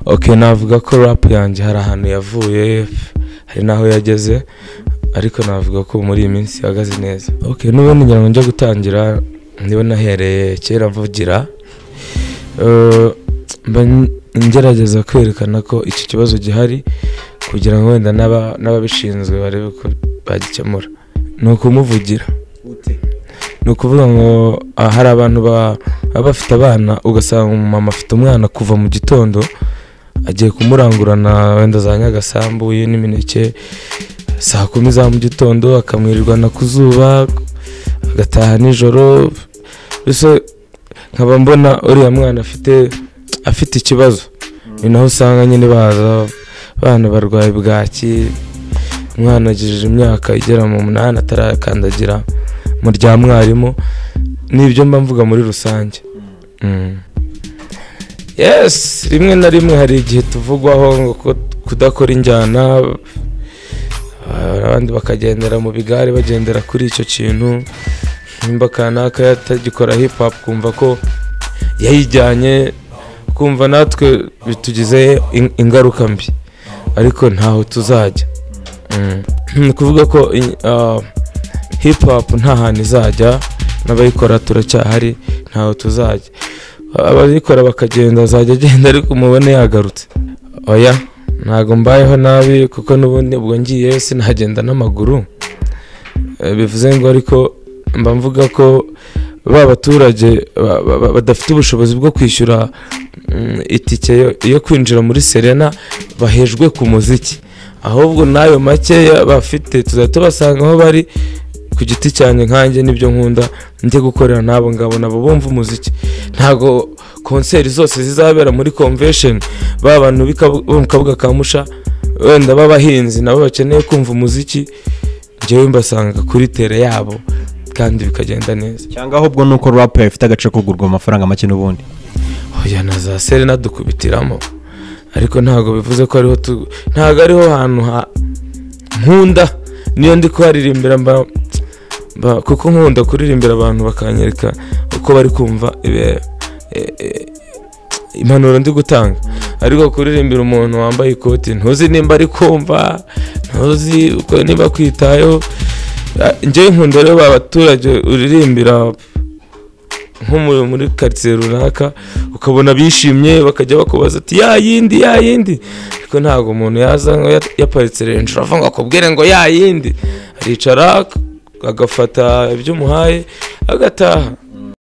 Okay, navuga ko rap yanjye hari ahantu yavuye, hari naho yageze, ariko navuga ko muri iyi minsi ihagaze neza. Okay, n'ubundi ngira ngo njya gutangira niba nahereye kera mvugira, ngerageza kwerekana ko iki kibazo gihari kugira ngo wenda n'ababishinzwe barebe ko bagikemura. Ni ukumuvugira, ni ukuvuga ngo hari abantu baba bafite abana, ugasanga umumama afite umwana kuva mu gitondo agiye kumurangurana wenda za Nyagasambu n'imineke saa 10 za mu gitondo, akamwirirwana ku zuba agataha nijoro. Bise nkaba mbona uriya mwana afite ikibazo. Ni naho usanga nyine baza bana barwaye bwaki, umwana agejeje imyaka igera mu 8 atarakandagira mu rya mwarimu. Nibyo mba mvuga muri rusange. Yes, rimwe na rimwe hari igihe tuvugwaho ngo kudakora injyana, abandi bakagendera mu bigare bagendera kuri icyo kintu. Nimba kanaka yatagikora hip hop kumva ko yayijyanye, kumva natwe bitugize ingaruka mbi, ariko ntaho tuzajya. Kuvuga ko hip hop nta hantu izajya, n'abayikora turacyahari, ntaho tuzajya. Ababikora bakagenda azajya agenda ariko mubone yagarutse. Oya, ntago mbayeho nabi kuko n'ubundi ubwo ngiye sinagenda n'amaguru. Bivuze ngo ariko mba mvuga ko baturage badafite ubushobozi bwo kwishyura itike yo kwinjira muri Serena bahejwe ku muziki, ahubwo nayo make bafite tuzatubasanga aho bari ku giti cyane. Nkanjye nibyo nkunda njye gukorera nabo ngabo bumva umuziki. Ntago concert zose zizabera muri convention babantu bikabuga kamusha wenda babahinzi nabo bakeneye kumva umuziki, njyewe mbasanga kuri tere yabo kandi bikagenda neza. Cyangwa ahubwo nuko rap ifite agace kugurwa amafaranga make n'ubundi. Oya, na za Serena dukubitiramo, ariko ntago bivuze ko ariho ntago ariho hantu nkunda. Niyo ndi kuharirimbira kuko nkunda kuririmbira abantu bakanyereka uko bari kumva impanuro ndi gutanga, ariko kuririmbira umuntu wambaye ikoti ntuzi nimba ari kumva, ntuzi uko niba kwitayo. Njye nkunda rero abaturage uririmbira nko muri quartier runaka ukabona bishimye bakajya bakubaza ati ya yindi, ariko ntago umuntu yaza yaparitse Range Rover ngo akubwire ngo ya yindi, aricara agafata ibyo muhaye agataha.